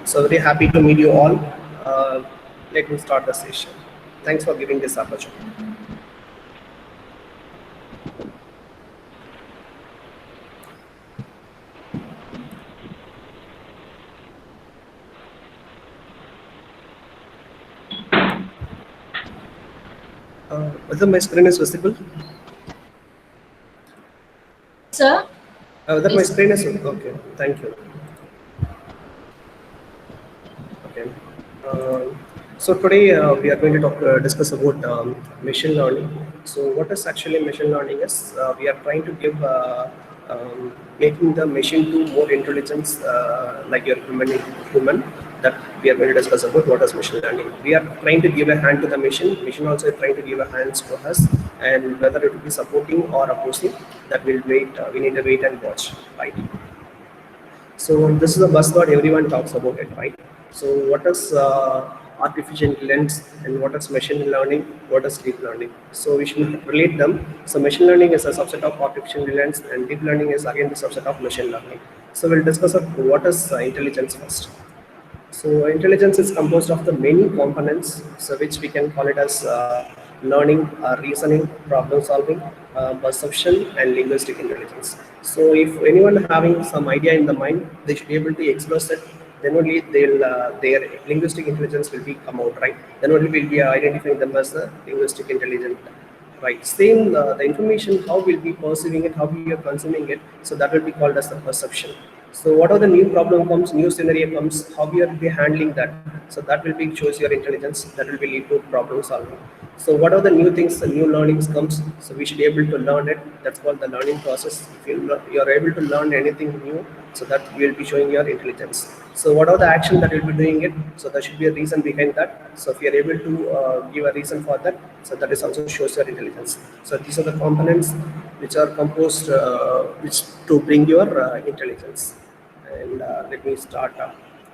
So very happy to meet you all. Let me start the session. Thanks for giving this opportunity. Whether my screen is visible? Sir? Whether my screen is okay. Thank you. Okay. So today we are going to discuss about machine learning. So what is actually machine learning is we are trying to give making the machine do more intelligence like your human that we are going to discuss about what is machine learning. We are trying to give a hand to the machine. Machine also is trying to give a hands to us, and whether it will be supporting or opposing, that will wait. We need to wait and watch, right? So this is a buzzword everyone talks about it, right? So what is artificial intelligence and what is machine learning? What is deep learning? So we should relate them. So machine learning is a subset of artificial intelligence, and deep learning is again the subset of machine learning. So we'll discuss what is intelligence first. So intelligence is composed of the many components, so which we can call it as learning, reasoning, problem solving, perception, and linguistic intelligence. So if anyone having some idea in the mind, they should be able to express it. Then only their linguistic intelligence will be come out, right? Then only we'll be identifying them as a linguistic intelligent. Right. Same, the information, how we'll be perceiving it, how we are consuming it. So that will be called as the perception. So whatever the new problem comes, new scenario comes, how we are be handling that. So that will be shows your intelligence. That will be lead to problem solving. So what are the new things, the new learnings comes? So we should be able to learn it. That's called the learning process. If you are able to learn anything new, so that will be showing your intelligence. So what are the action that will be doing it? So there should be a reason behind that. So if you are able to give a reason for that, so that is also shows your intelligence. So these are the components which are composed, which to bring your intelligence. And let me start.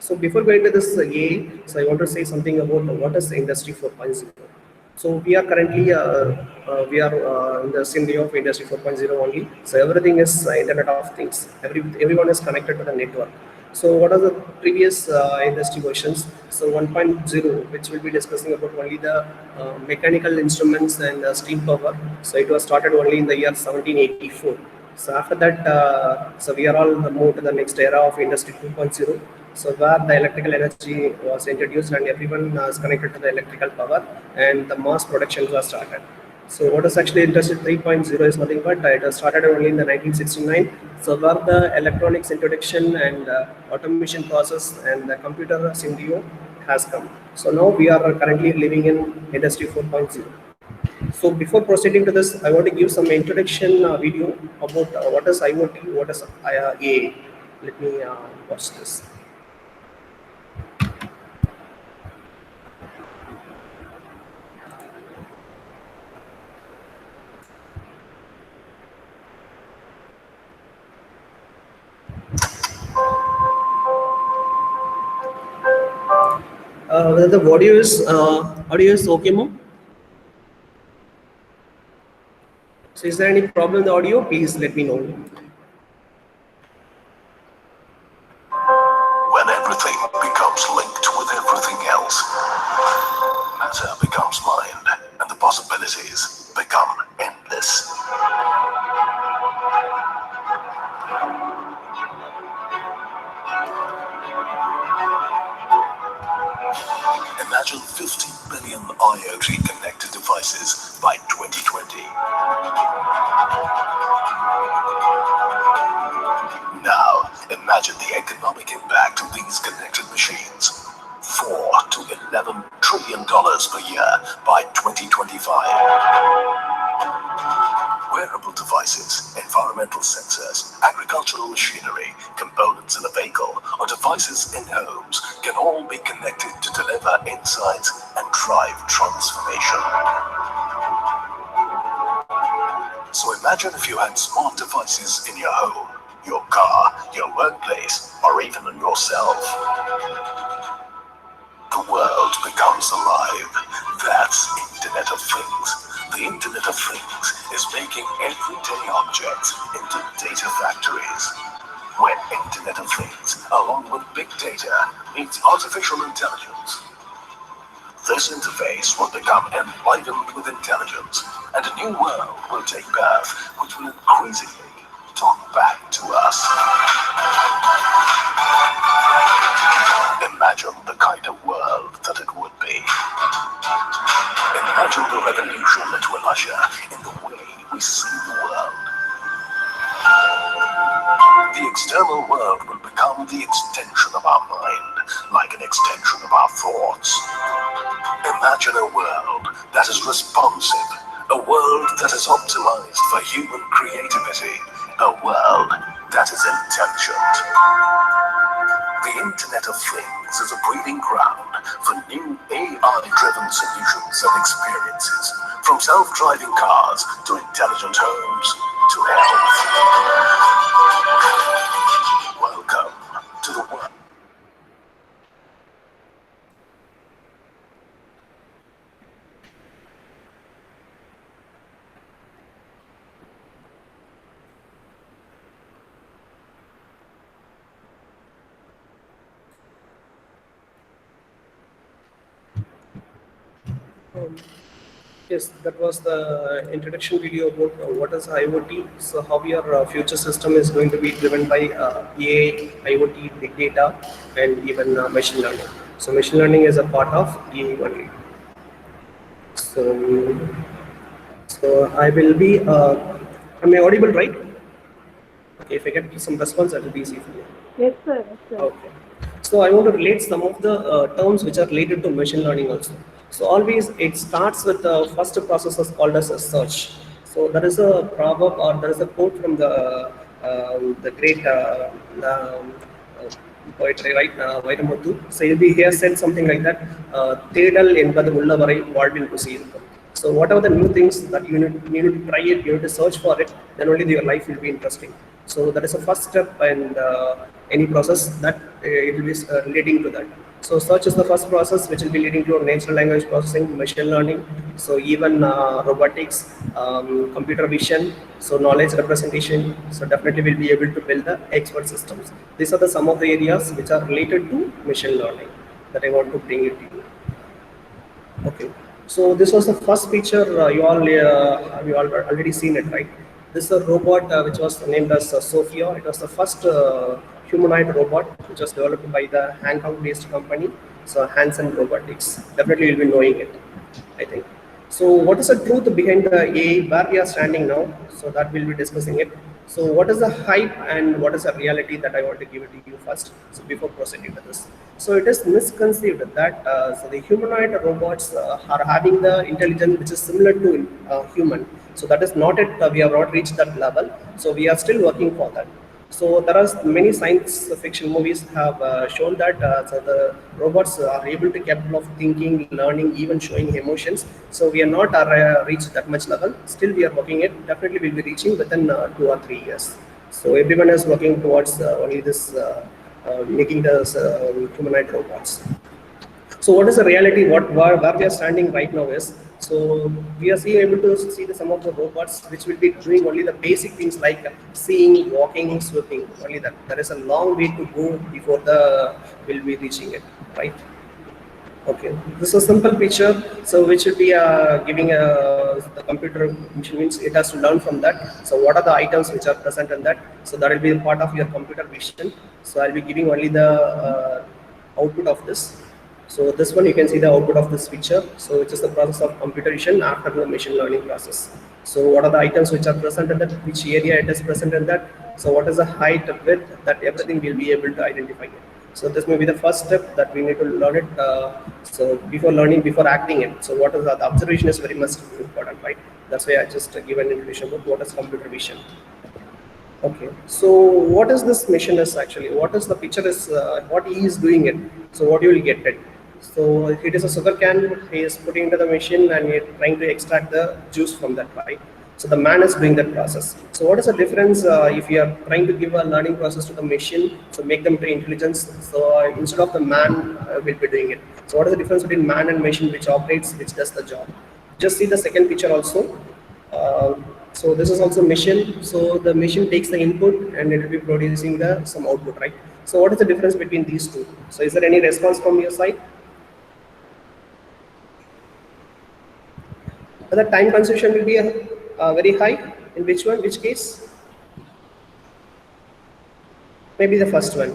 So before going to this AI, so I want to say something about what is Industry 4.0. So we are currently in the same day of Industry 4.0 only. So everything is Internet of Things. Everyone is connected to the network. So what are the previous industry versions? So 1.0, which will be discussing about only the mechanical instruments and steam power. So it was started only in the year 1784. So after that, so we are all moved to the next era of Industry 2.0. So where the electrical energy was introduced and everyone is connected to the electrical power and the mass production was started. So what is actually Industry 3.0 is nothing but it was started only in the 1969. So where the electronics introduction and automation process and the computer scenario has come. So now we are currently living in Industry 4.0. So before proceeding to this, I want to give some introduction video about what is IoT, what is AI. Let me watch this. Whether the audio is okay, mom? So is there any problem in the audio? Please let me know. When everything becomes linked with everything else, matter becomes mind, and the possibilities become endless. Imagine 50 billion IoT connected devices by 2020. Now, imagine the economic impact of these connected machines. $4 to $11 trillion per year by 2025. Wearable devices, environmental sensors, agricultural machinery, components in a vehicle, or devices in homes can all be connected to deliver insights and drive transformation. So imagine if you had smart devices in your home, your car, your workplace, or even in yourself. The world becomes alive. That's Internet of Things. The Internet of Things is making everyday objects into data factories. when Internet of Things, along with big data, meets artificial intelligence. This interface will become enlivened with intelligence, and a new world will take birth, which will increasingly talk back to us. Imagine the kind of world that it would be. Imagine the revolution it will usher in the way we see the world. The external world will become the extension of our mind, like an extension of our thoughts. Imagine a world that is responsive, a world that is optimized for human creativity, a world that is intelligent. The Internet of Things is a breeding ground for new AI-driven solutions and experiences, from self-driving cars to intelligent homes to health. Welcome to the world. Yes, that was the introduction video about what is IoT. So how your future system is going to be driven by AI, IoT, big data, and even machine learning. So machine learning is a part of AI only. So I will be. Am I audible, right? Okay, if I get some response, that will be easy for you. Yes, sir. Yes, sir. Okay. So I want to relate some of the terms which are related to machine learning also. So always it starts with the first process is called as a search. So there is a proverb or there is a quote from the great poetry, right? Vairamuthu. So he has said something like that. தேடல் என்பது உள்ளவரை வாழ்வில் ருசி இருக்கும். So whatever the new things that you need to try it, you need to search for it, then only your life will be interesting. So that is the first step in any process that it will be relating to that. So search is the first process which will be leading to natural language processing, machine learning, so even robotics, computer vision, so knowledge representation. So definitely we'll be able to build the expert systems. These are the some of the areas which are related to machine learning that I want to bring it to you. Okay, so this was the first picture. You all already seen it, right? This is a robot which was named as Sophia. It was the first humanoid robot which was developed by the Hong Kong-based company, so Hanson Robotics. Definitely you'll be knowing it, I think. So what is the truth behind the AI, where we are standing now? So that we'll be discussing it. So what is the hype and what is the reality that I want to give it to you first, so before proceeding with this. So it is misconceived that so the humanoid robots are having the intelligence which is similar to human. So that is not it, we have not reached that level. So we are still working for that. So there are many science fiction movies have shown that so the robots are able to capable of thinking, learning, even showing emotions. So we are not reached that much level. Still we are working it. Definitely we'll be reaching within 2 or 3 years. So everyone is working towards only this making the humanoid robots. So what is the reality? Where we are standing right now is, so we are able to see some of the robots which will be doing only the basic things like seeing, walking, sweeping. Only that. There is a long way to go before we'll be reaching it, right? Okay, this is a simple picture. So which will be giving the computer, which means it has to learn from that. So what are the items which are present in that? So that will be a part of your computer vision. So I'll be giving only the output of this. So this one you can see the output of this picture. So it is the process of computer vision after the machine learning process. So what are the items which are present in that, which area it is present in that. So what is the height, width, that everything will be able to identify it. So this may be the first step that we need to learn it. So before learning, before acting it. So what is the observation is very much important, right? That's why I just give an introduction about what is computer vision. Okay, so what is this machine is actually? What is the picture is? What he is doing it? So what you will get it? So it is a sugar can. He is putting into the machine and he is trying to extract the juice from that, right? So the man is doing that process. So what is the difference if you are trying to give a learning process to the machine? So make them to intelligence. So instead of the man will be doing it. So what is the difference between man and machine which operates, which does the job? Just see the second picture also. So this is also machine. So the machine takes the input and it will be producing the some output, right? So what is the difference between these two? So is there any response from your side? The time consumption will be very high. In which one? Which case? Maybe the first one,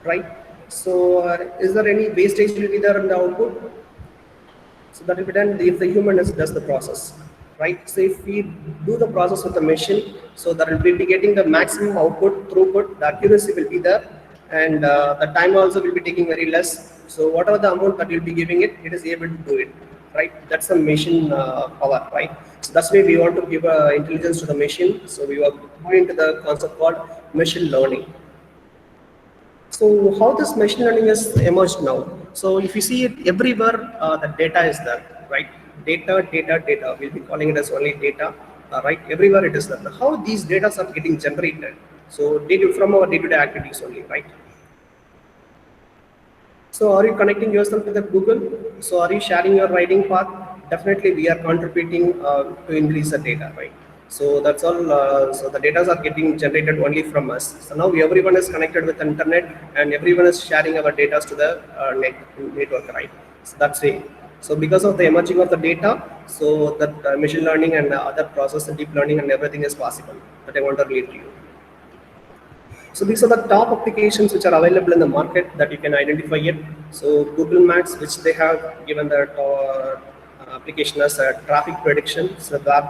right? So is there any wastage will be there in the output? So that will be done if the human does the process, right? So if we do the process with the machine, so that will be getting the maximum output, throughput, the accuracy will be there, and the time also will be taking very less. So whatever the amount that you'll be giving it, it is able to do it, right? That's the machine power, right? So that's why we want to give intelligence to the machine. So we are going to the concept called machine learning. So how this machine learning has emerged now? So if you see it everywhere, the data is there, right? Data, data, data. We'll be calling it as only data, right? Everywhere it is there. How these data are getting generated? So data from our day-to-day activities only, right? So are you connecting yourself with the Google? So are you sharing your writing path? Definitely we are contributing to increase the data, right? So that's all. So the data are getting generated only from us. So now everyone is connected with internet and everyone is sharing our data to the network, right? So that's it. So because of the emerging of the data, so that machine learning and other process and deep learning and everything is possible that I want to relate to you. So these are the top applications which are available in the market that you can identify it. So Google Maps, which they have given that application as a traffic prediction, so that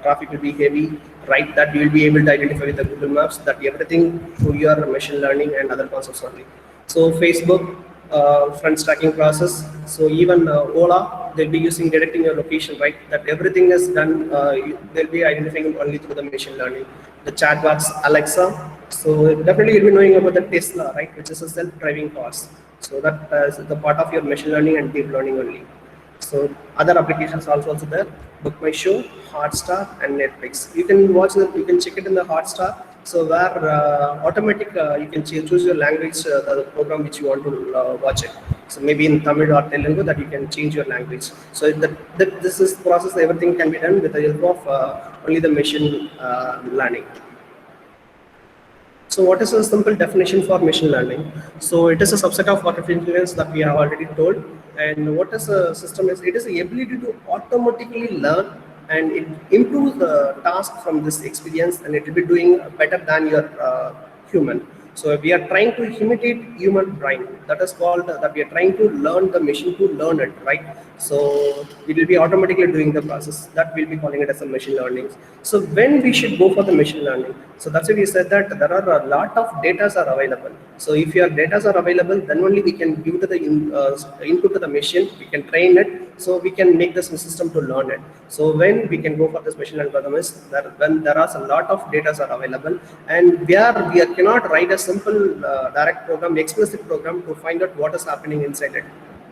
traffic will be heavy, right? That you will be able to identify with the Google Maps that everything through your machine learning and other concepts only. So Facebook, front tracking process. So even Ola, they'll be using detecting your location, right? That everything is done. They'll be identifying only through the machine learning. The chatbots, Alexa. So definitely you'll be knowing about the Tesla, right? Which is a self-driving cars. So that is the part of your machine learning and deep learning only. So other applications also there. Book My Show, Hotstar, and Netflix. You can watch that. You can check it in the Hotstar. So where automatic you can choose your language, the program which you want to watch it. So maybe in Tamil or Telugu that you can change your language. So this is process. Everything can be done with the help of only the machine learning. So what is a simple definition for machine learning? So it is a subset of artificial intelligence that we have already told. And what is a system is? It is the ability to automatically learn and it improves the task from this experience and it will be doing better than your human. So we are trying to imitate human brain. That is called that we are trying to learn the machine to learn it, right? So it will be automatically doing the process. That we'll be calling it as a machine learning. So when we should go for the machine learning? So that's why we said that there are a lot of data are available. So if your data are available, then only we can give to the input to the machine. We can train it. So we can make this system to learn it. So when we can go for this machine learning algorithm is that when there are a lot of data are available and where we cannot write a simple direct program, explicit program to find out what is happening inside it,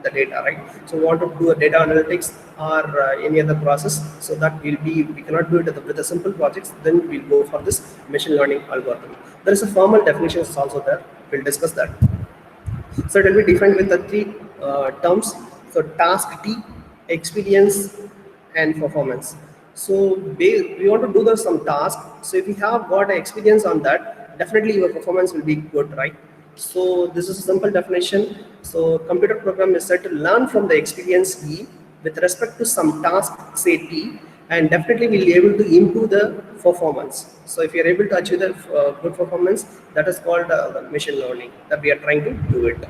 the data, right? So we want to do a data analytics or any other process, so that we cannot do it with the simple projects. Then we'll go for this machine learning algorithm. There is a formal definition is also there. We'll discuss that. So it will be defined with the three terms. So task T, experience, and performance. So we want to do some task. So if you have got experience on that, definitely your performance will be good, right? So this is a simple definition. So computer program is said to learn from the experience E with respect to some task, say T, and definitely will be able to improve the performance. So if you are able to achieve the good performance, that is called machine learning, that we are trying to do it.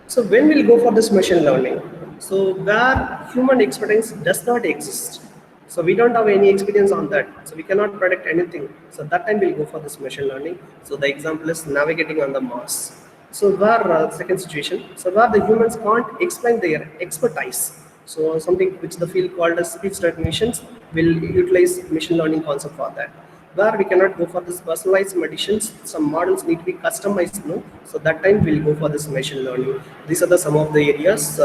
So when we'll go for this machine learning? So where human expertise does not exist. So we don't have any experience on that. So we cannot predict anything. So that time we'll go for this machine learning. So the example is navigating on the Mars. So where second situation, so where the humans can't explain their expertise. So something which the field called as speech recognitions will utilize machine learning concept for that. Where we cannot go for this personalized medicines, some models need to be customized, no? So that time we'll go for this machine learning. These are the some of the areas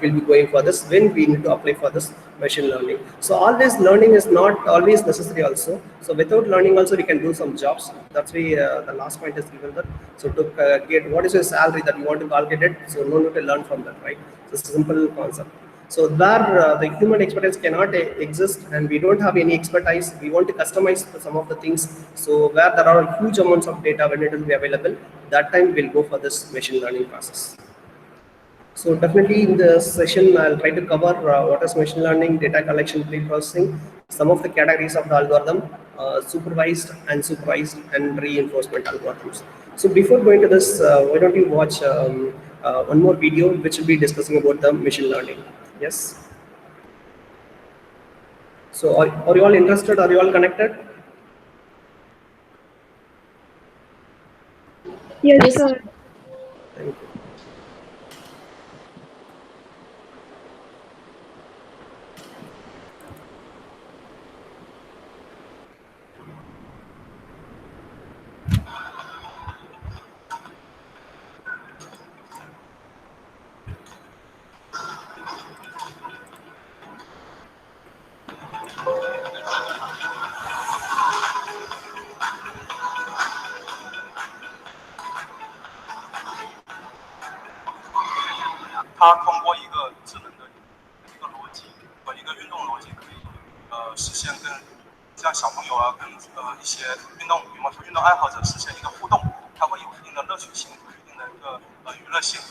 we'll be going for this when we need to apply for this machine learning. So always learning is not always necessary also. So without learning also we can do some jobs. That's why the last point is given that. So to get what is your salary that you want to calculate it, so no need to learn from that, right? So it's a simple concept. So where the human expertise cannot exist and we don't have any expertise, we want to customize some of the things. So where there are huge amounts of data when it will be available, that time we'll go for this machine learning process. So definitely in this session, I'll try to cover what is machine learning, data collection, pre-processing, some of the categories of the algorithm, supervised, unsupervised, and reinforcement algorithms. So before going to this, why don't you watch one more video which will be discussing about the machine learning. Yes. So are you all interested? Are you all connected? Yes, sir. Thank you.它通过一个智能的一个逻辑和一个运动逻辑，可以实现跟像小朋友啊，跟一些运动羽毛球运动爱好者实现一个互动，它会有一定的乐趣性，有一定的一个娱乐性。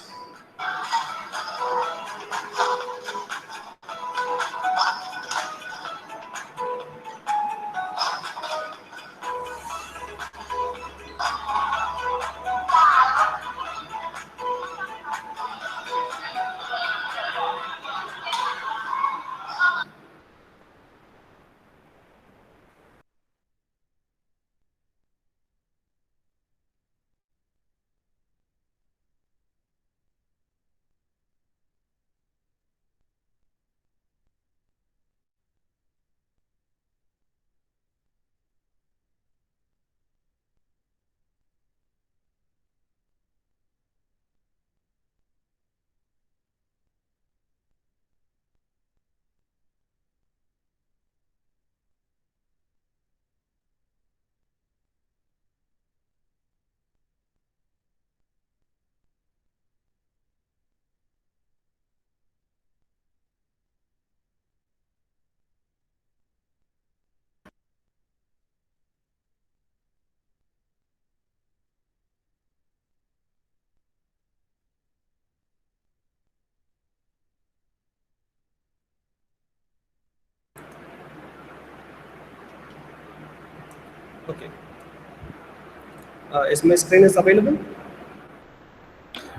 Okay. Is my screen is available?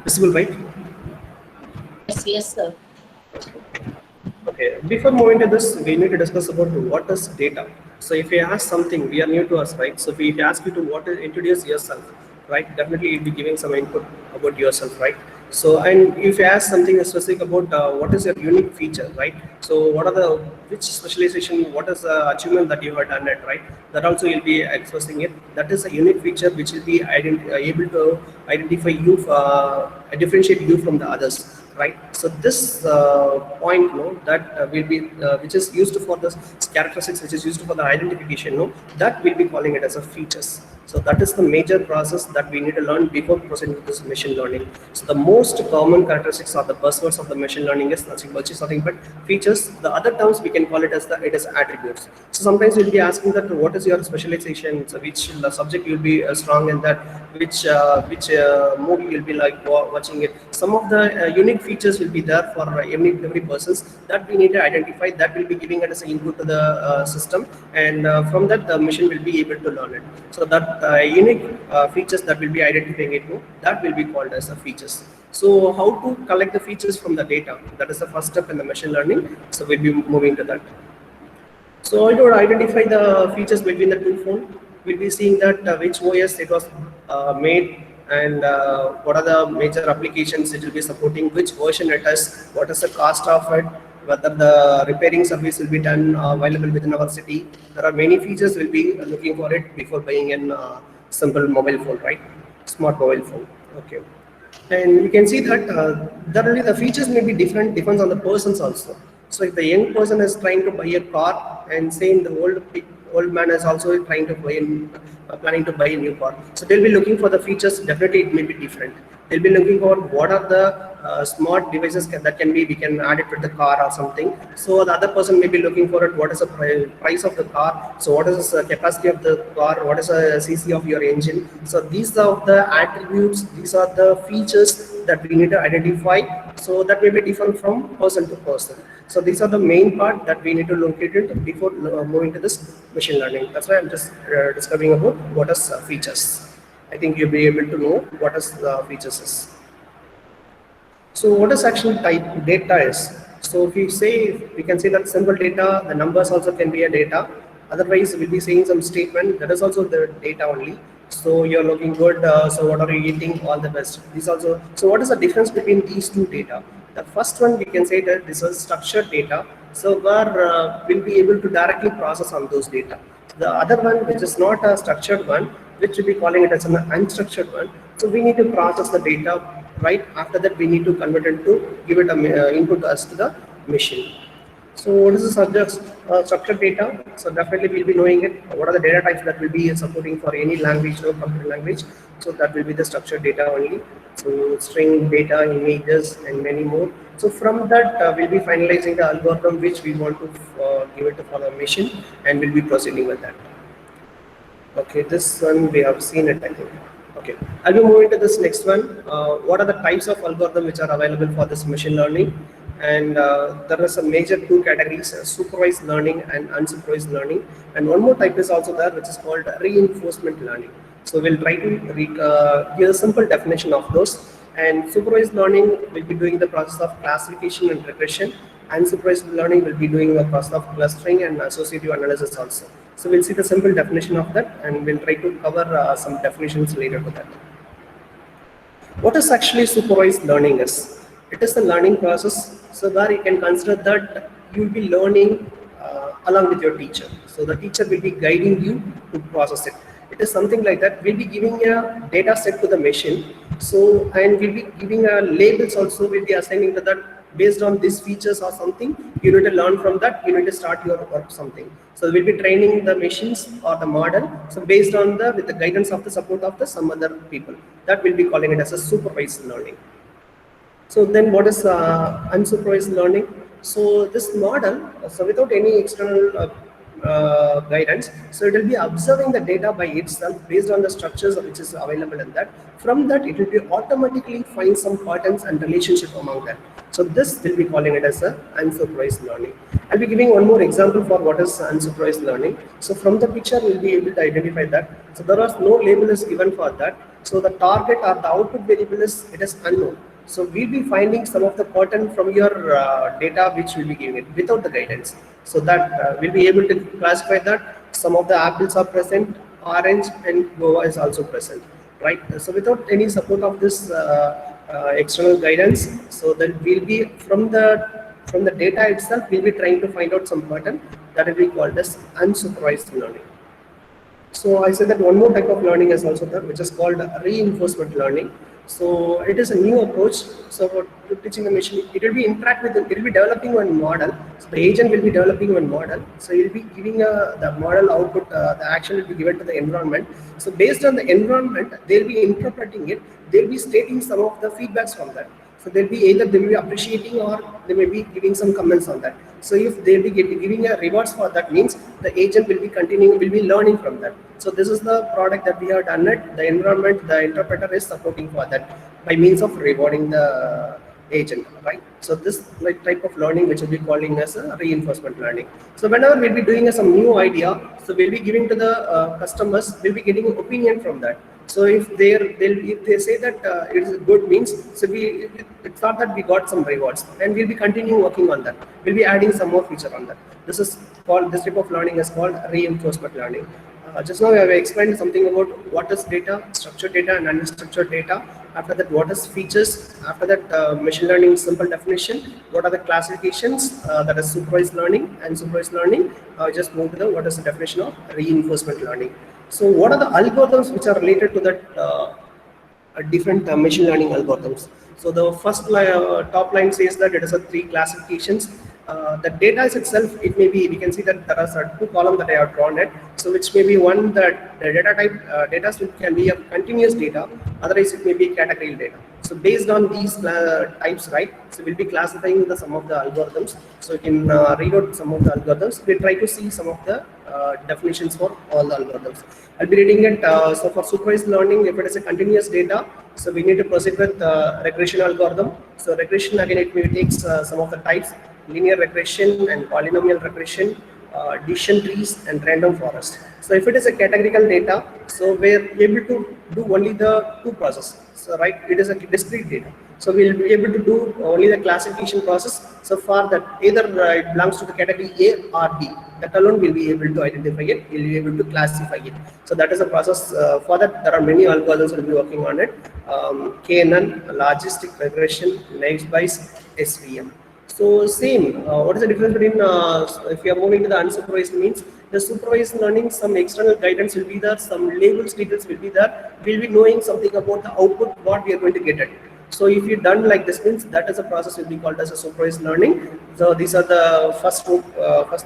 Visible, right? Yes, sir. Okay, before moving to this, we need to discuss about what is data. So if you ask something, we are new to us, right? So if we ask you to introduce yourself, right? Definitely you'll be giving some input about yourself, right? So, and if you ask something specific about what is your unique feature, right? So what are which specialization, what is the achievement that you have done it, right? That also you'll be expressing it. That is a unique feature which will be able to identify you, differentiate you from the others, right? So this point, no, that will be which is used for the characteristics, which is used for the identification, no, that will be calling it as a features. So that is the major process that we need to learn before proceeding with this machine learning. So the most common characteristics or the buzzwords of the machine learning is nothing but features. The other terms we can call it as it is attributes. So sometimes we'll be asking that what is your specialization, so which subject you'll be strong in that, which movie you'll be like watching it. Some of the unique features will be there for every persons that we need to identify, that will be giving it as an input to the system, and from that the machine will be able to learn it. So that unique features that will be identifying it, that will be called as the features. So how to collect the features from the data, that is the first step in the machine learning. So we'll be moving to that. So I would identify the features between the two phones. We'll be seeing that which OS it was made, and what are the major applications it will be supporting, which version it is, what is the cost of it, whether the repairing service will be done available within our city. There are many features we'll be looking for it before buying a simple mobile phone, right? Smart mobile phone. Okay. And you can see that the features may be different, depends on the persons also. So if the young person is trying to buy a car, and saying the old man is also trying to buy planning to buy a new car, so they'll be looking for the features. Definitely it may be different. They'll be looking for what are the smart devices that can be, we can add it to the car or something. So the other person may be looking for it, what is the price of the car, so what is the capacity of the car, what is the cc of your engine. So these are the attributes, these are the features that we need to identify. So that may be different from person to person. So these are the main part that we need to look into before moving to this machine learning. That's why I'm just discovering about what is features. I think you'll be able to know what is the features is. So what is actually type data is? So if we say, we can say that simple data, the numbers also can be a data. Otherwise, we'll be saying some statement that is also the data only. So you're looking good. So what are you eating? All the best. These also. So what is the difference between these two data? The first one we can say that this is structured data. So where we'll be able to directly process on those data. The other one, which is not a structured one, which we'll be calling it as an unstructured one. So we need to process the data. Right after that, we need to convert it to give it a input as to the machine. So what is the structured data? So definitely we'll be knowing it. What are the data types that will be supporting for any language or computer language? So that will be the structured data only. So string data, images, and many more. So from that, we'll be finalizing the algorithm which we want to give it for the machine, and we'll be proceeding with that. Okay, this one we have seen it, I think. Okay, I'll be moving to this next one. What are the types of algorithm which are available for this machine learning? And there are some major two categories: supervised learning and unsupervised learning. And one more type is also there, which is called reinforcement learning. So we'll try to give a simple definition of those. And supervised learning will be doing the process of classification and regression. Unsupervised learning will be doing the process of clustering and associative analysis also. So we'll see the simple definition of that, and we'll try to cover some definitions later to that. What is actually supervised learning is? It is the learning process. So where you can consider that you will be learning along with your teacher. So the teacher will be guiding you to process it. It is something like that. We'll be giving a data set to the machine. So, and we'll be giving labels also. We'll be assigning to that based on these features or something. You need to learn from that. You need to start your work something. So we'll be training the machines or the model. So based on with the guidance of the support of some other people, that will be calling it as a supervised learning. So then what is unsupervised learning? So this model, so without any external guidance, so it will be observing the data by itself based on the structures which is available in that. From that, it will be automatically find some patterns and relationship among them. So this will be calling it as a unsupervised learning. I'll be giving one more example for what is unsupervised learning. So from the picture, we'll be able to identify that. So there was no label is given for that. So the target or the output variable is unknown. So we'll be finding some of the pattern from your data which we'll be giving it without the guidance. So that we'll be able to classify that some of the apples are present, orange and guava is also present, right? So without any support of this external guidance, so then we'll be from the data itself, we'll be trying to find out some pattern that will be called as unsupervised learning. So I said that one more type of learning is also there, which is called reinforcement learning. So it is a new approach. So for teaching the machine, it will be interact with it will be developing one model. So the agent will be developing one model. So you'll be giving the model output, the action will be given to the environment. So based on the environment, they'll be interpreting it. They'll be stating some of the feedbacks from that. So they'll be either they will be appreciating or they may be giving some comments on that. So if they'll be giving a rewards for that, means the agent will be continuing, will be learning from that. So this is the product that we have done it. The environment, the interpreter is supporting for that by means of rewarding the agent, right? So this type of learning which will be calling as a reinforcement learning. So whenever we'll be doing some new idea, so we'll be giving to the customers, we'll be getting an opinion from that. So if they say that it is good, means so it's not that we got some rewards, and we'll be continuing working on that. We'll be adding some more feature on that. This type of learning is called reinforcement learning. Just now I have explained something about what is data, structured data and unstructured data. After that, what is features. After that, machine learning simple definition. What are the classifications? That is supervised learning and supervised learning. Just move to what is the definition of reinforcement learning. So what are the algorithms which are related to that different machine learning algorithms? So the first top line says that it is a 3 classifications. The data itself, it may be, we can see that there are 2 columns that I have drawn it. So which may be one that the data type, data can be a continuous data, otherwise it may be categorical data. So based on these types, right? So we'll be classifying some of the algorithms. So you can read out some of the algorithms. We'll try to see some of the definitions for all the algorithms. I'll be reading it. So for supervised learning, if it is a continuous data, so we need to proceed with regression algorithm. So regression, again, it takes some of the types: linear regression and polynomial regression, decision trees, and random forest. So if it is a categorical data, so we're able to do only the two processes. So right, it is a discrete data. So we'll be able to do only the classification process. So far that either it belongs to the category A or B, that alone will be able to identify it, we'll be able to classify it. So that is a process. For that, there are many algorithms will be working on it. KNN, logistic regression, Navier-Bayes, SVM. So same, what is the difference between if you are moving to the unsupervised means the supervised learning, some external guidance will be there, some labels details will be there, we'll be knowing something about the output, what we are going to get at. So if you done like this means that is a process will be called as a supervised learning. So these are the first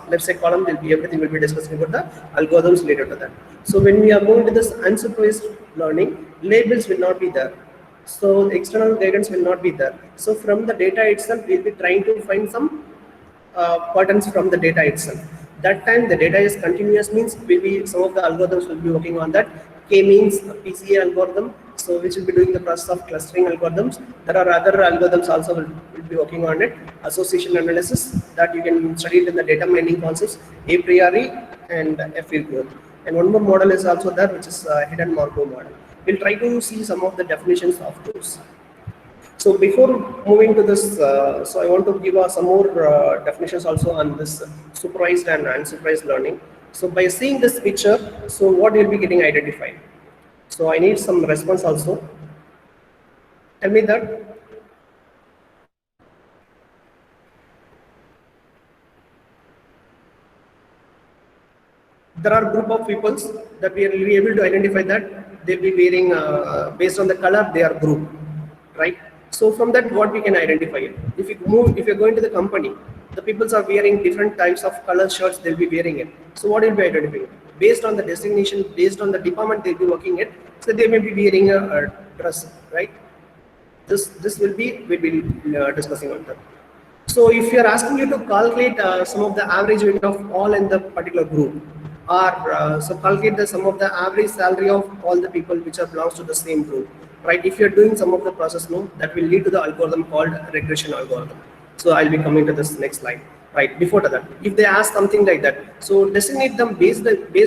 let's say column will be everything will be discussing about the algorithms related to that. So when we are moving to this unsupervised learning, labels will not be there. So the external guidance will not be there. So from the data itself, we'll be trying to find some patterns from the data itself. That time the data is continuous means maybe some of the algorithms will be working on that. K means PCA algorithm, so which will be doing the process of clustering algorithms. There are other algorithms also will be working on it. Association analysis, that you can study it in the data mining concepts, a priori and FU. And one more model is also there, which is hidden Markov model. We'll try to see some of the definitions of those. So before moving to this, so I want to give some more definitions also on this supervised and unsupervised learning. So by seeing this picture, so what will be getting identified? So I need some response also. Tell me that. There are a group of peoples that we will be able to identify that they'll be wearing based on the color they are grouped, right? So from that, what we can identify it. If you're going to the company, the peoples are wearing different types of color shirts, they'll be wearing it. So what will be identifying? Based on the designation, based on the department they'll be working at, so they may be wearing a dress, right? This we'll be discussing on that. So if you're asking you to calculate some of the average weight of all in the particular group, or so calculate the sum of the average salary of all the people which are belongs to the same group, right? If you're doing some of the process, no, that will lead to the algorithm called regression algorithm. So I'll be coming to this next slide, right? Before that, if they ask something like that, so designate them based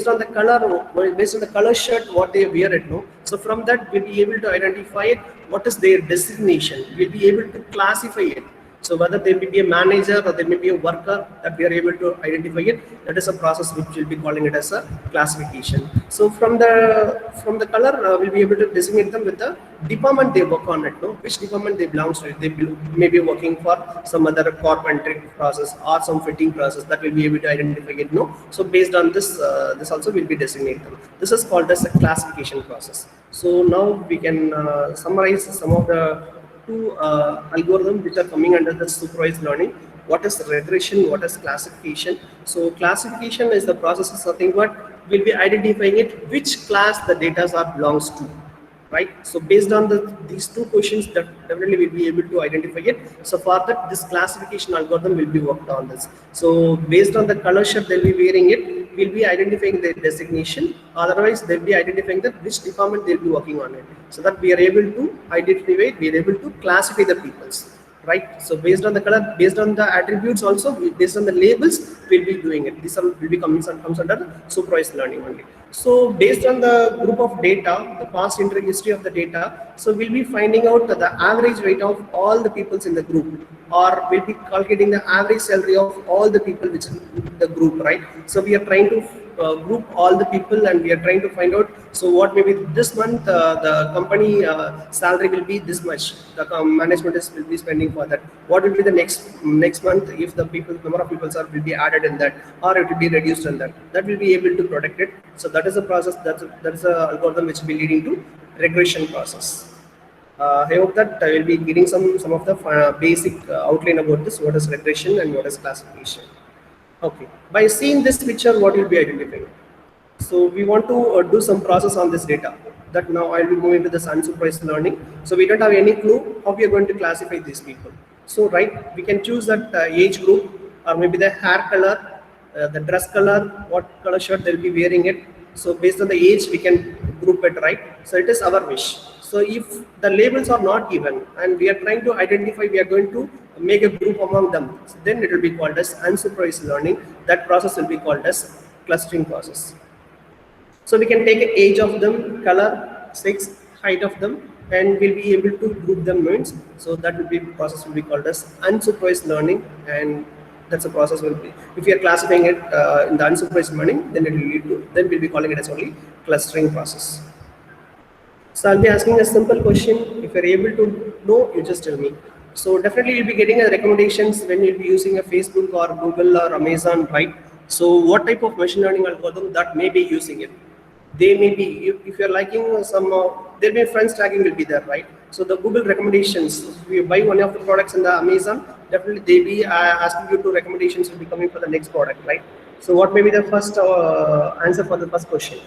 on the color, based on the color shirt what they wear it, no. So from that we'll be able to identify it, what is their designation. We'll be able to classify it. So whether they may be a manager or they may be a worker, that we are able to identify it, that is a process which we'll be calling it as a classification. So from the color, we'll be able to designate them with the department they work on it, no? Which department they belong to. They may be working for some other carpentry process or some fitting process, that will be able to identify it, no? So based on this, this also will be designate them. This is called as a classification process. So now we can summarize some of the two algorithms which are coming under the supervised learning. What is regression, what is classification? So classification is the process of something what will be identifying it, which class the data are belongs to, right? So based on these two questions, that definitely will be able to identify it. So for that, this classification algorithm will be worked on this. So based on the color shirt they'll be wearing it, we'll be identifying their designation. Otherwise, they'll be identifying that which department they'll be working on it. So that we are able to identify, we are able to classify the peoples, right? So based on the color, based on the attributes also, based on the labels, we'll be doing it. This will be comes under supervised learning only. So based on the group of data, the past history of the data, so we'll be finding out the average weight of all the peoples in the group, or we'll be calculating the average salary of all the people which in the group, right? So we are trying to group all the people, and we are trying to find out, so what maybe this month the company salary will be this much, the management will be spending for that. What will be the next month if the number of people will be added in that, or it will be reduced in that will be able to protect it. So that is a process, that is a algorithm which will be leading to regression process. I hope that I will be giving some of the basic outline about this, what is regression and what is classification. Okay, by seeing this picture, what will be identifying? So we want to do some process on this data. that now I'll be moving to this unsupervised learning. So we don't have any clue how we are going to classify these people. So right, we can choose that age group, or maybe the hair color, the dress color, what color shirt they'll be wearing it. So based on the age, we can group it, right? So it is our wish. So if the labels are not given and we are trying to identify, we are going to make a group among them, so then it will be called as unsupervised learning. That process will be called as clustering process. So we can take an age of them, color, sex, height of them, and we'll be able to group them means. So that will be process will be called as unsupervised learning, and that's a process will be. If you are classifying it in the unsupervised learning, then it will lead to, then we'll be calling it as only clustering process. So I'll be asking a simple question. If you're able to know, you just tell me. So definitely you'll be getting a recommendations when you'll be using a Facebook or Google or Amazon, right? So what type of machine learning algorithm that may be using it? They may be, if you're liking some, there'll be friends tagging will be there, right? So the Google recommendations, if you buy one of the products in the Amazon, definitely they'll be asking you to recommendations will be coming for the next product, right? So what may be the first answer for the first question?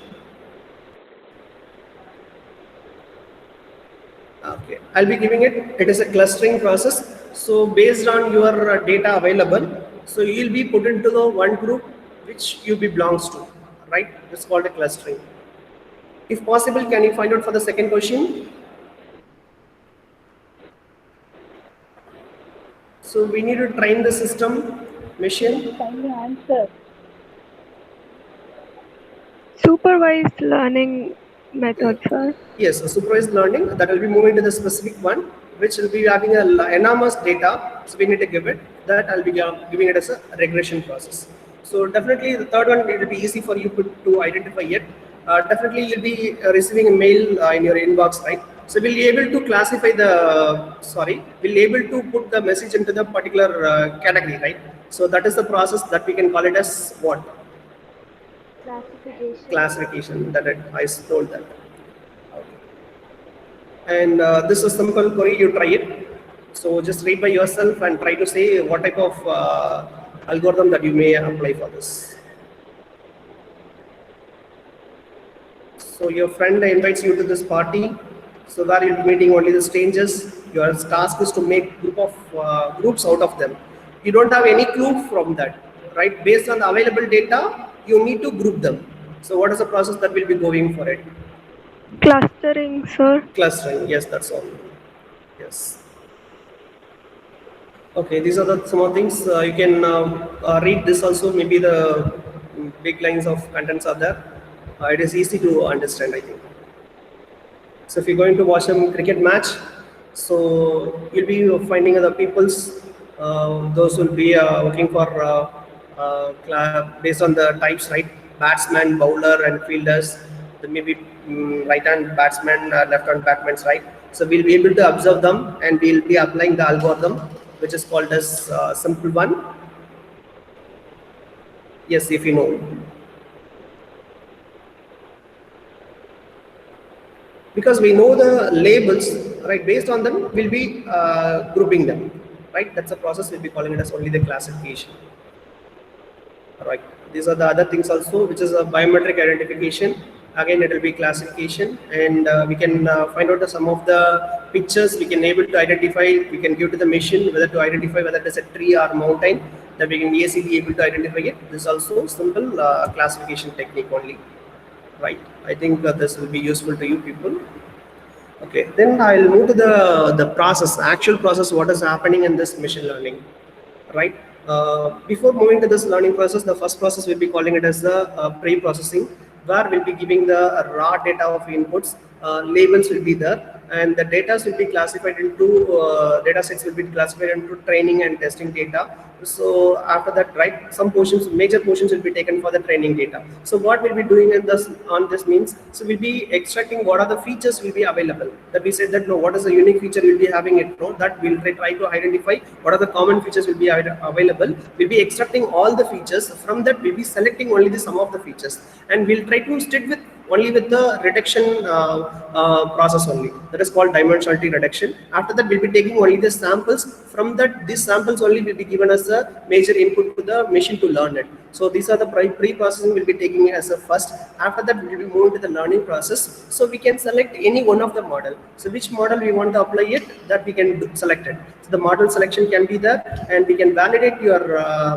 Okay, I'll be giving it. It is a clustering process. So based on your data available, so you'll be put into the one group which you belongs to, right? It's called a clustering. If possible, can you find out for the second question? So we need to train the system machine. Kindly answer. Supervised learning method, sir. Yes, a supervised learning, that will be moving to the specific one, which will be having a enormous data. So we need to give it that. I'll be giving it as a regression process. So definitely the third one, it will be easy for you to identify it. Definitely you'll be receiving a mail in your inbox, right? So we'll be able to classify we'll be able to put the message into the particular category, right? So that is the process that we can call it as what? Classification, that I told that. And this is a simple query, you try it. So just read by yourself and try to say what type of algorithm that you may apply for this. So your friend invites you to this party, so where you'll be meeting only the strangers. Your task is to make groups out of them. You don't have any clue from that, right? Based on the available data, you need to group them. So what is the process that will be going for it? Clustering, sir. Clustering, yes, that's all. Yes. Okay, these are some of the things you can read this also. Maybe the big lines of contents are there. It is easy to understand, I think. So if you're going to watch a cricket match, so you'll be finding other people's, those will be working for based on the types, right? Batsman, bowler, and fielders. There may be right-hand batsman, left-hand batsmen, right? So we'll be able to observe them, and we'll be applying the algorithm, which is called as simple one. Yes, if you know. Because we know the labels, right? Based on them, we'll be grouping them, right? That's a process we'll be calling it as only the classification. Right. These are the other things also, which is a biometric identification. Again, it will be classification, and we can find out some of the pictures we can able to identify. We can give to the machine whether to identify whether it is a tree or mountain. That we can easily be able to identify it. This is also simple classification technique only. Right. I think this will be useful to you people. Okay. Then I'll move to the process, actual process. What is happening in this machine learning, right? Before moving to this learning process, the first process we'll be calling it as the pre-processing, where we'll be giving the raw data of inputs. Labels will be there, and the data will be classified into data sets will be classified into training and testing data. So after that, right, some portions, major portions will be taken for the training data. So what we'll be doing in this on this means, so we'll be extracting what are the features will be available. That we said that no, what is the unique feature we'll be having it. No, that we'll try to identify what are the common features will be available. We'll be extracting all the features. From that, we'll be selecting only the sum of the features, and we'll try to stick with only with the reduction process only. That is called dimensionality reduction. After that, we'll be taking only the samples. From that, these samples only will be given as a major input to the machine to learn it. So these are the pre-processing we'll be taking as a first. After that, we'll be moving to the learning process. So we can select any one of the model. So which model we want to apply it, that we can select it. So the model selection can be there, and we can validate your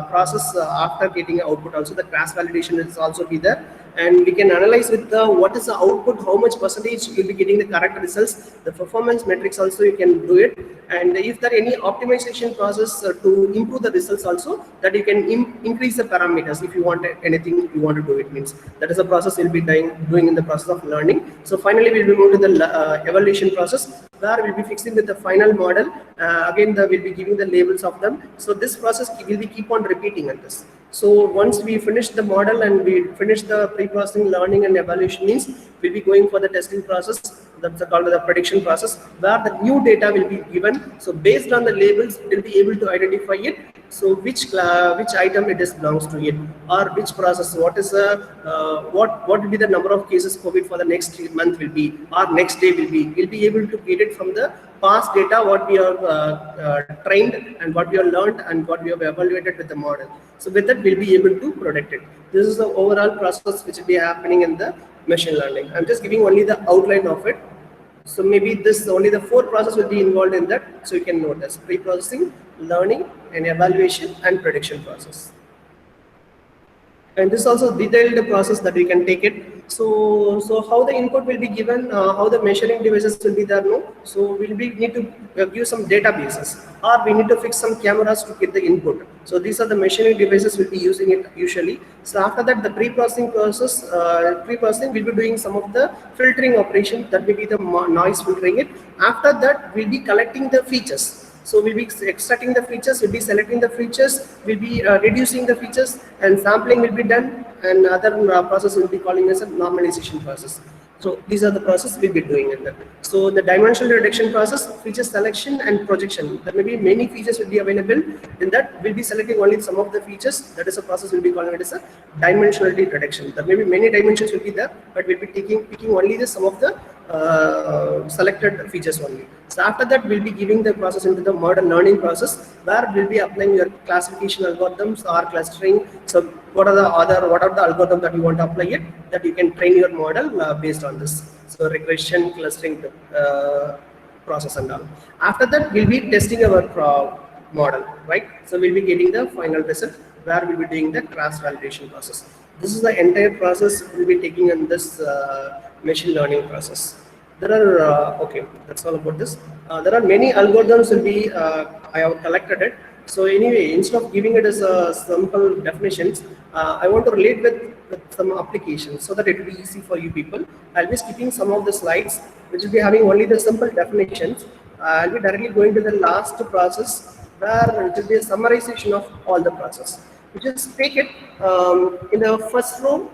process after getting output. Also, the class validation is also be there, and we can analyze with the what is the output, how much percentage you'll be getting the correct results. The performance metrics also you can do it, and if there are any optimization process to improve the results also, that you can increase the parameters if you want anything you want to do. It means that is a process you'll be doing in the process of learning. So finally, we'll be moving to the evaluation process, where we'll be fixing with the final model. Again, we'll be giving the labels of them. So this process will be keep on repeating on this. So once we finish the model and we finish the pre-processing, learning and evaluation, means we'll be going for the testing process. That's called the prediction process, where the new data will be given. So based on the labels, we'll be able to identify it. So which item it is belongs to it, or which process, what is what will be the number of cases COVID for the next month will be, or next day will be. We'll be able to get it from the past data, what we have trained and what we have learned and what we have evaluated with the model. So with that, we'll be able to predict it. This is the overall process which will be happening in the machine learning. I'm just giving only the outline of it. So maybe this only the 4 process will be involved in that. So you can note this: pre-processing, learning and evaluation and prediction process. And this is also detailed process that we can take it. So how the input will be given, how the measuring devices will be there, no? So we'll need to give some databases, or we need to fix some cameras to get the input. So these are the measuring devices we'll be using it usually. So after that, the pre-processing process, we'll be doing some of the filtering operation, that will be the noise filtering it. After that, we'll be collecting the features. So we'll be extracting the features, we'll be selecting the features, we'll be reducing the features, and sampling will be done, and other process will be calling as a normalization process. So these are the process we'll be doing in that. So the dimensional reduction process, feature selection and projection. There may be many features will be available. In that, we'll be selecting only some of the features. That is a process we'll be calling it as a dimensionality reduction. There may be many dimensions will be there, but we'll be picking only the some of the selected features only. So after that, we'll be giving the process into the model learning process, where we'll be applying your classification algorithms or clustering. So what are the algorithm that you want to apply it, that you can train your model based on this. So regression, clustering process and all. After that, we'll be testing our model, right? So we'll be getting the final result, where we'll be doing the cross validation process. This is the entire process we'll be taking in this machine learning process. There are okay, that's all about this. There are many algorithms will be I have collected it. So anyway, instead of giving it as a simple definitions, I want to relate with some applications so that it will be easy for you people. I'll be skipping some of the slides which will be having only the simple definitions. I'll be directly going to the last process, where it will be a summarization of all the process. You just take it in the first row.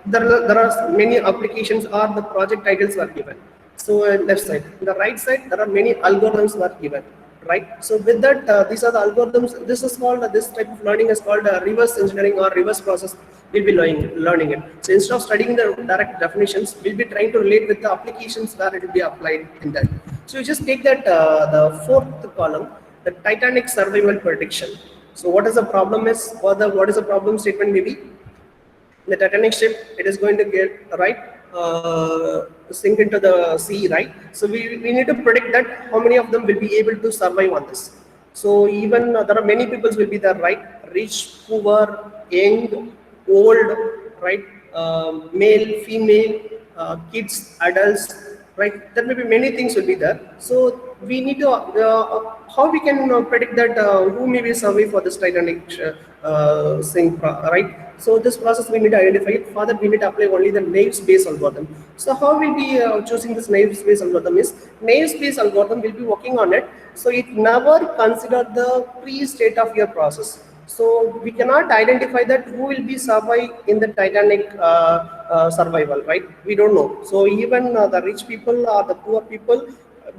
There are many applications, or the project titles were given. So left side, the right side, there are many algorithms were given, right? So with that, these are the algorithms. This is called, this type of learning is called reverse engineering or reverse process. We'll be learning it. So instead of studying the direct definitions, we'll be trying to relate with the applications where it will be applied in that. So you just take that the 4th column, the Titanic survival prediction. So what is the problem is, or what is the problem statement maybe? The Titanic ship, it is going to get sink into the sea, right? So we need to predict that how many of them will be able to survive on this. So even there are many people will be there, right? Rich, poor, young, old, right? Male, female, kids, adults, right? There may be many things will be there. So we need to how we can predict that who may be survive for this Titanic sink, right? So this process we need to identify it. For that, we need to apply only the naive Bayes algorithm. So how we'll be choosing this naive Bayes algorithm is, naive Bayes algorithm will be working on it. So it never consider the pre-state of your process. So we cannot identify that who will be survive in the Titanic survival, right? We don't know. So even the rich people or the poor people,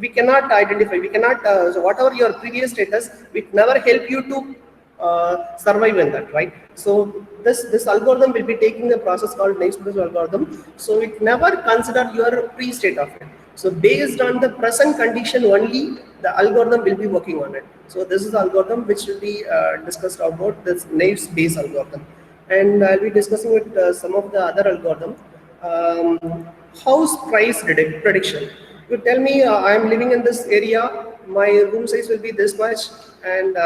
we cannot identify. We cannot. So whatever your previous status, it never help you to survive in that, right? So this algorithm will be taking the process called Navier-Stokes algorithm. So it never consider your pre-state of it. So based on the present condition only, the algorithm will be working on it. So this is the algorithm which will be discussed about this Naive-Bayes algorithm, and I'll be discussing with some of the other algorithm. House price prediction. You tell me I am living in this area, my room size will be this much, and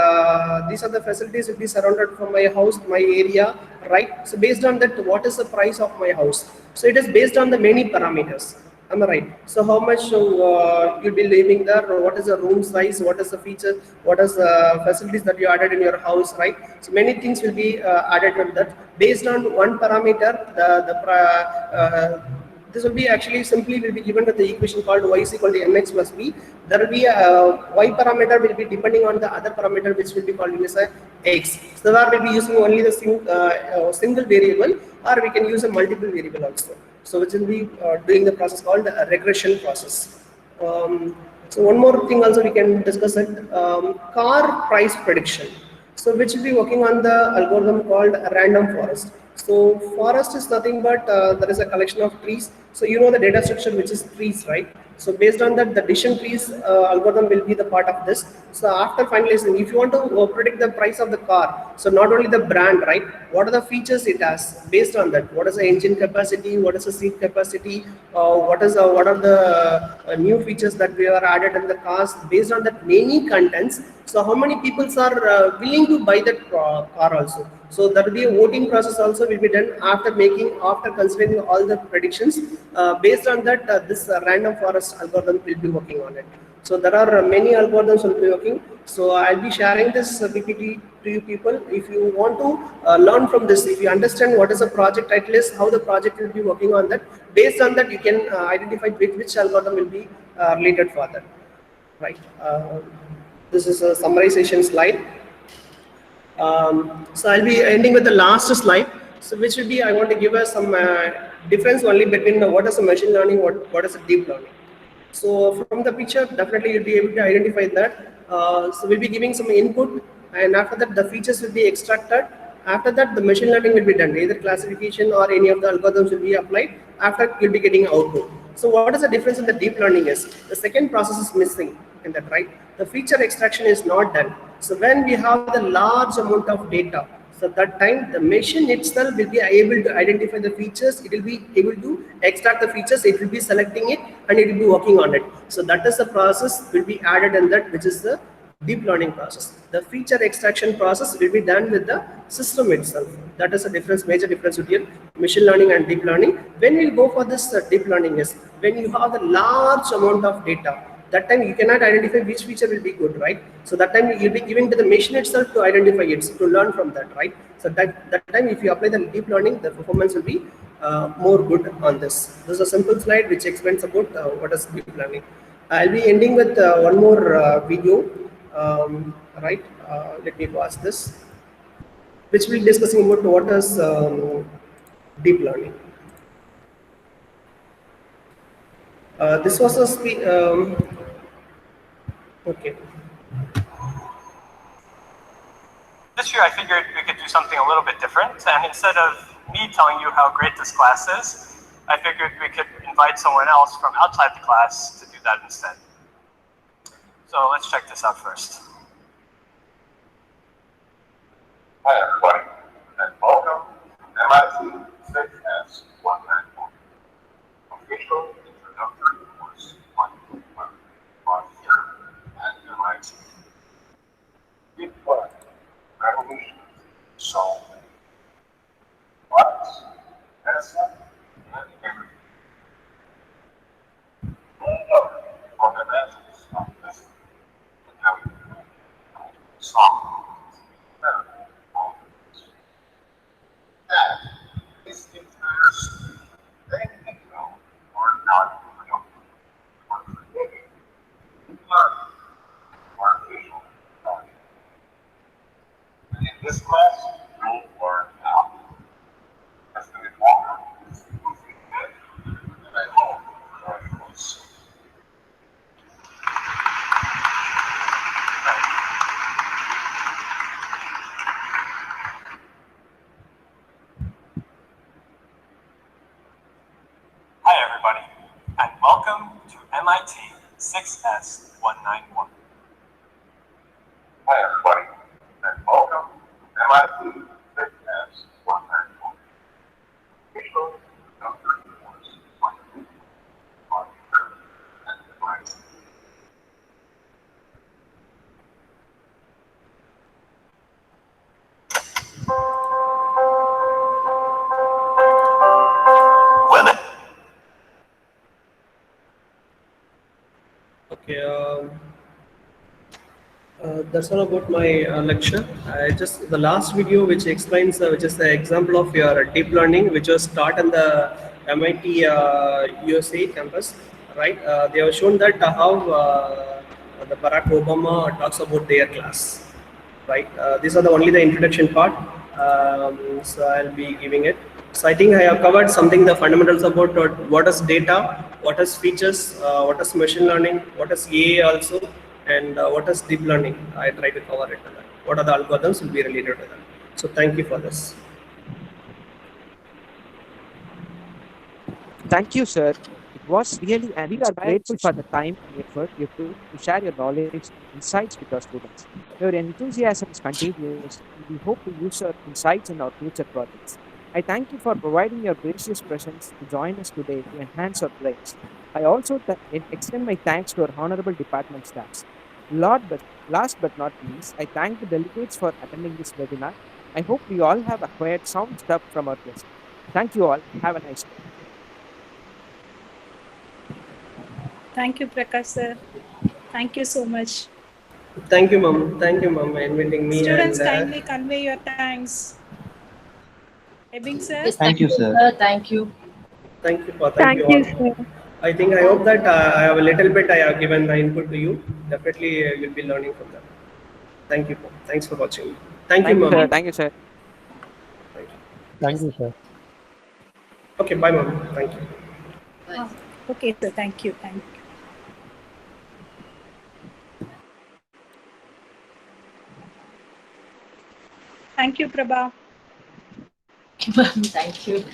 these are the facilities will be surrounded from my house, my area, right? So based on that, what is the price of my house? So it is based on the many parameters. Am I right? So how much you'll be living there? What is the room size? What is the feature? What is the facilities that you added in your house? Right? So many things will be added on that. Based on one parameter, this will be actually simply will be given with the equation called y is equal to mx plus b. There will be a y parameter will be depending on the other parameter which will be called as a x. So there will be using only the single variable, or we can use a multiple variable also. So which will be doing the process called a regression process. So one more thing also we can discuss it, car price prediction. So which will be working on the algorithm called random forest. So forest is nothing but there is a collection of trees. So you know the data structure which is trees, right? So based on that, the decision trees algorithm will be the part of this. So after finalizing, if you want to predict the price of the car, so not only the brand, right? What are the features it has? Based on that, what is the engine capacity? What is the seat capacity? What are the new features that we are added in the cars? Based on that, many contents. So how many people are willing to buy that car also? So there will be a voting process also will be done after considering all the predictions. Based on that, this random forest algorithm will be working on it. So there are many algorithms will be working. So I'll be sharing this PPT to you people. If you want to learn from this, if you understand what is a project title is, how the project will be working on that, based on that you can identify which algorithm will be related for that. Right. This is a summarization slide. So I'll be ending with the last slide. So which will be I want to give us some difference only between what is a machine learning, what is a deep learning. So from the picture, definitely you'll be able to identify that. So we'll be giving some input, and after that the features will be extracted. After that, the machine learning will be done. Either classification or any of the algorithms will be applied. After, you'll be getting output. So what is the difference in the deep learning is? The second process is missing in that, right? The feature extraction is not done. So when we have the large amount of data, so that time the machine itself will be able to identify the features, it will be able to extract the features, it will be selecting it, and it will be working on it. So that is the process will be added in that, which is the deep learning process. The feature extraction process will be done with the system itself. That is a difference, major difference between machine learning and deep learning. When we go for this deep learning is when you have the large amount of data, that time you cannot identify which feature will be good, right? So that time you'll be giving to the machine itself to identify it, to learn from that, right? So that time if you apply the deep learning, the performance will be more good on this. This is a simple slide which explains about what is deep learning. I'll be ending with one more video, right? Let me pause this, which will be discussing about what is deep learning. This was a okay. This year I figured we could do something a little bit different, and instead of me telling you how great this class is, I figured we could invite someone else from outside the class to do that instead. So let's check this out first. Hi everybody, and welcome to MIT 6S194, official introductory course on here at MIT. Deep learning revolution solving products, medicine, and everything. Learn fundamentals of this and how you can solve better. That is the entire scheme. They think know or not know or creating learning artificial intelligence. And in this class, you'll learn how. As we get longer, this will be good, and I hope very close. 191. Hi, everybody, and welcome to MIT Fitness 191. Initial introductory course on equipment, and devices. When Okay. That's all about my lecture. I just the last video which explains which is the example of your deep learning which was taught in the MIT USA campus, right? They have shown that how the Barack Obama talks about their class, right? These are the only the introduction part. So I'll be giving it. So I think I have covered something the fundamentals about what is data, what is features, what is machine learning, what is AI also, and what is deep learning. I try to cover it. What are the algorithms will be related to that. So thank you for this. Thank you, sir. It was really an we are grateful for the time and effort you took to share your knowledge and insights with our students. Your enthusiasm is contagious, and we hope to use your insights in our future projects. I thank you for providing your gracious presence to join us today to enhance our brains. I also extend my thanks to our honorable department staffs. Last but not least, I thank the delegates for attending this webinar. I hope we all have acquired some stuff from our guests. Thank you all. Have a nice day. Thank you, Prakash sir. Thank you so much. Thank you, ma'am. Thank you, ma'am, for inviting me. Students, And kindly convey your thanks. Ebing sir. Yes, thank you, sir. Thank you. thank you Thank you you, all. sir. I think I hope that I have a little bit I have given my input to you. Definitely you'll be learning from that. Thank you. Thanks for watching. Thank you, Thank you, sir. ma'am. Thank you, sir. Thank you. Thank you, sir. Okay, bye, ma'am. Thank you. Bye. Okay, sir. Thank you. Thank you. Thank you, Prabha. Thank you.